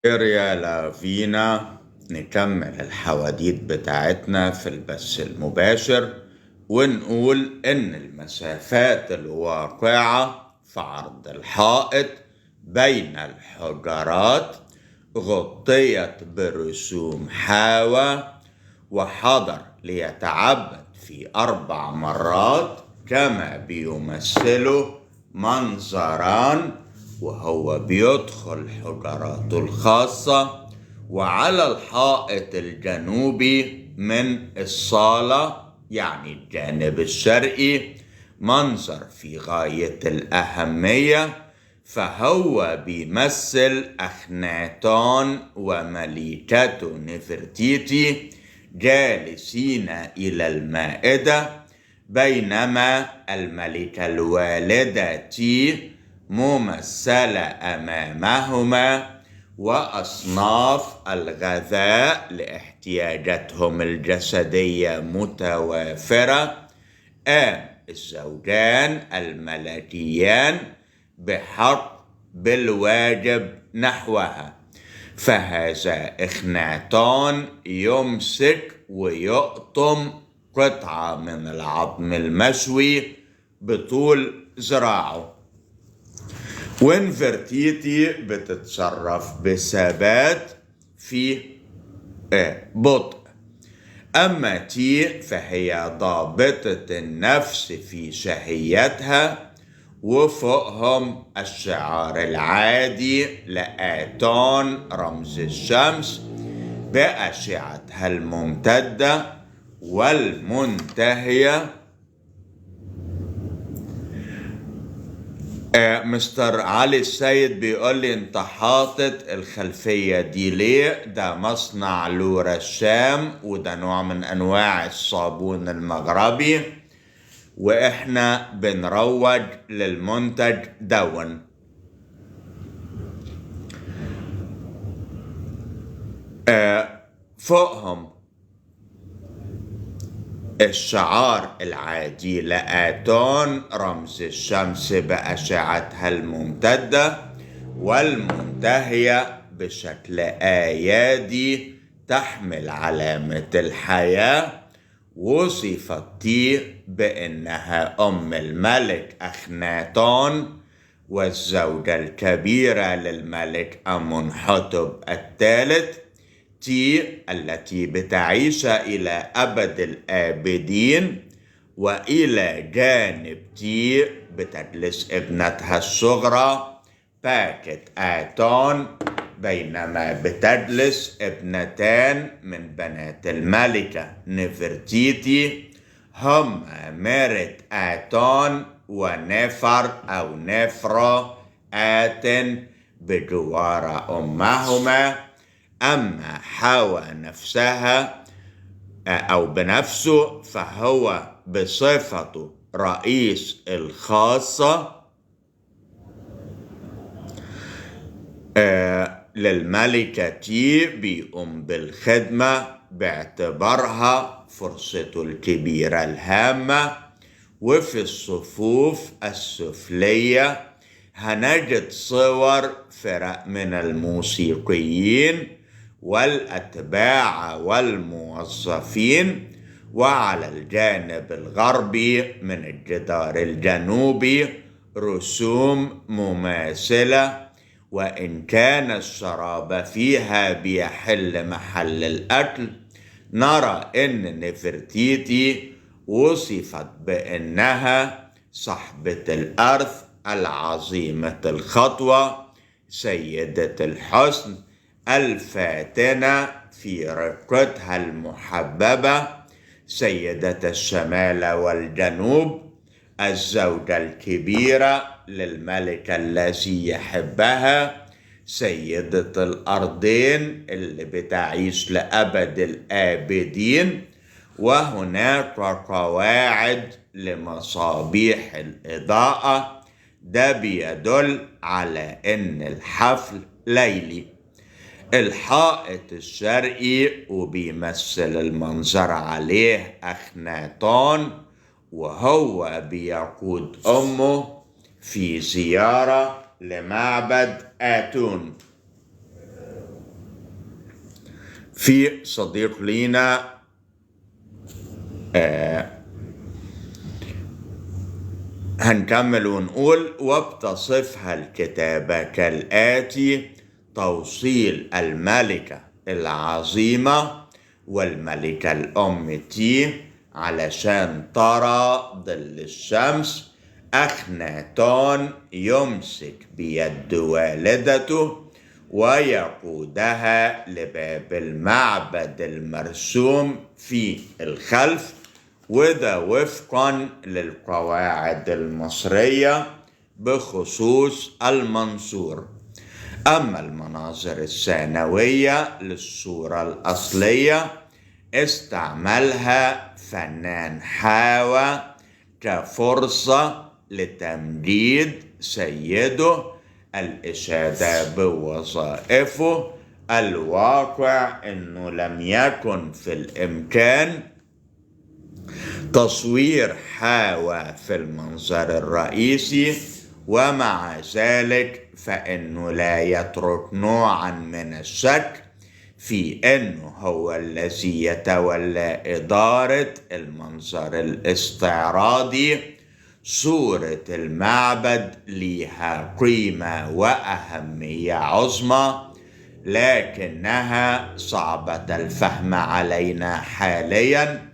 يلا فينا نكمل الحواديت بتاعتنا في البث المباشر، ونقول إن المسافات الواقعة في عرض الحائط بين الحجرات غطيت برسوم حاوى، وحضر ليتعبد في 4 مرات كما بيمثله منظران وهو بيدخل حجراته الخاصة. وعلى الحائط الجنوبي من الصالة، يعني الجانب الشرقي، منظر في غاية الأهمية، فهو بيمثل أخناتون وملكته نفرتيتي جالسين إلى المائدة، بينما الملكة الوالدة تي ممثلة أمامهما، وأصناف الغذاء لاحتياجاتهم الجسدية متوافرة. الزوجان الملكيان بحق بالواجب نحوها، فهذا إخناتون يمسك ويقطم قطعة من العظم المشوي بطول ذراعه، ونفرتيتي بتتصرف بثبات في بطء. أما تي فهي ضابطة النفس في شهيتها، وفوقهم الشعار العادي لآتون رمز الشمس بأشعتها الممتدة والمنتهية. مستر علي السيد بيقول لي انت حاطط الخلفية دي ليه؟ ده مصنع لورا الشام، وده نوع من انواع الصابون المغربي، واحنا بنروج للمنتج دون. فوقهم الشعار العادي لآتون رمز الشمس بأشعتها الممتدة والمنتهية بشكل آيادي تحمل علامة الحياة. وصفت تي بأنها أم الملك أخناتون والزوجة الكبيرة للملك أمنحتب الثالث، تي التي بتعيش إلى أبد الآبدين. وإلى جانب تي بتجلس ابنتها الصغرى باكت آتون، بينما بتجلس ابنتان من بنات الملكة نفرتيتي هم ميرت آتون ونفر أو نفرة آتن بجوار أمهما. أما حواء نفسها أو بنفسه فهو بصفته رئيس الخاصة للملكة تي، بيقوم بالخدمة باعتبارها فرصته الكبيرة الهامة. وفي الصفوف السفلية هنجد صور فرق من الموسيقيين والأتباع والموظفين. وعلى الجانب الغربي من الجدار الجنوبي رسوم مماثلة، وإن كان الشراب فيها بيحل محل الأكل، نرى إن نفرتيتي وصفت بأنها صاحبة الأرث العظيمة الخطوة، سيدة الحسن الفاتنة في رقتها المحببة، سيدة الشمال والجنوب، الزوجة الكبيرة للملك الذي يحبها، سيدة الأرضين اللي بتعيش لأبد الآبدين. وهناك قواعد لمصابيح الإضاءة، ده بيدل على إن الحفل ليلي. الحائط الشرقي وبيمثل المنظر عليه أخناتون وهو بيقود أمه في زيارة لمعبد آتون. في صديق لينا هنكمل ونقول: وبتصفها الكتابة كالآتي: توصيل الملكة العظيمة والملكة الأم تي علشان ترى ظل الشمس. أخناتون يمسك بيد والدته ويقودها لباب المعبد المرسوم في الخلف، وده وفقا للقواعد المصرية بخصوص المنصور. أما المناظر الثانوية للصورة الأصلية استعملها فنان حاوى كفرصة لتمجيد سيده، الإشادة بوظائفه. الواقع أنه لم يكن في الإمكان تصوير حاوى في المنظر الرئيسي، ومع ذلك فإنه لا يترك نوعا من الشك في أنه هو الذي يتولى إدارة المنظر الاستعراضي. صورة المعبد لها قيمة وأهمية عظمى، لكنها صعبة الفهم علينا حاليا.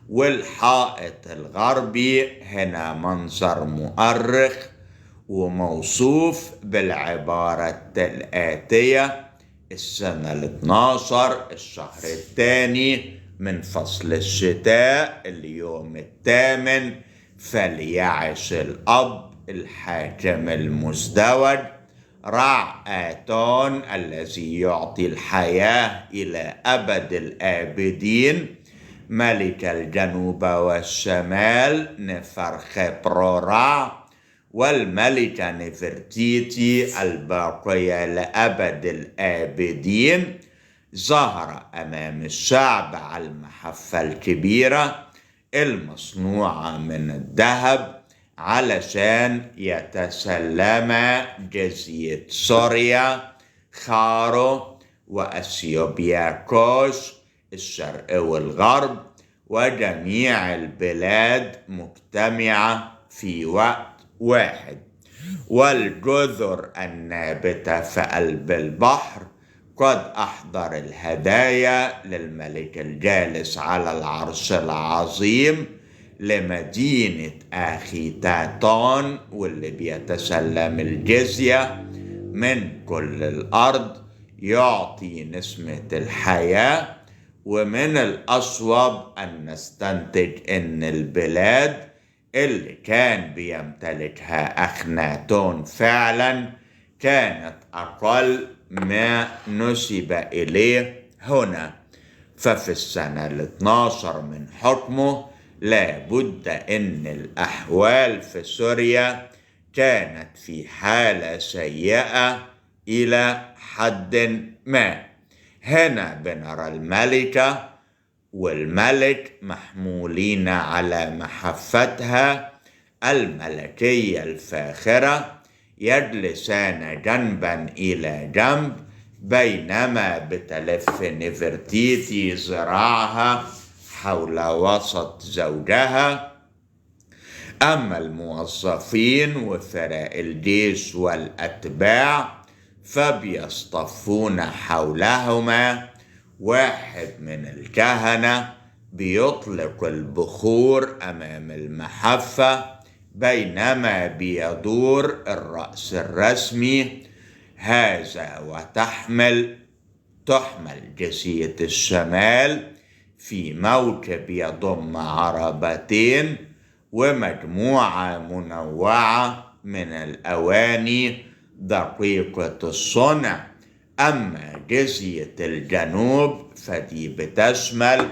والحائط الغربي هنا منظر مؤرخ وموصوف بالعبارة الآتية: السنة 12 الشهر الثاني من فصل الشتاء اليوم 8 فليعش الأب الحاكم المزدوج رعآتون الذي يعطي الحياة إلى أبد الآبدين، ملك الجنوب والشمال نفرخبرورع، والملكة نفرتيتي الباقية لأبد الآبدين. ظهر أمام الشعب على المحفة الكبيرة المصنوعة من الذهب علشان يتسلم جزية سوريا، خارو، وأثيوبياكوس الشرق والغرب، وجميع البلاد مجتمعة في وقت واحد. والجزر النابتة في قلب البحر قد أحضر الهدايا للملك الجالس على العرش العظيم لمدينة آخيتاتون، واللي بيتسلم الجزية من كل الأرض، يعطي نسمة الحياة. ومن الأصوب أن نستنتج أن البلاد اللي كان بيمتلكها أخناتون فعلا كانت أقل ما نسب إليه هنا. ففي السنة 12 من حكمه لابد أن الأحوال في سوريا كانت في حالة سيئة إلى حد ما. هنا بنرى الملكة والملك محمولين على محفتها الملكية الفاخرة، يجلسان جنبا إلى جنب، بينما بتلف نفرتيتي ذراعها حول وسط زوجها. أما الموظفين وفرق الجيش والأتباع فبيصطفون حولهما. واحد من الكهنة بيطلق البخور أمام المحفة بينما بيدور الرأس الرسمي هذا، وتحمل جزيرة الشمال في موكب يضم عربتين ومجموعة منوعة من الأواني دقيقة الصنع. أما جزيرة الجنوب فدي بتشمل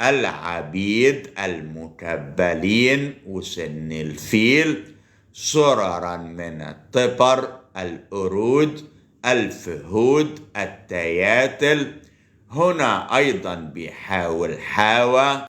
العبيد المكبلين وسن الفيل، سررا من الطبر، القرود، الفهود، التياتل. هنا أيضا بيحاول حاوى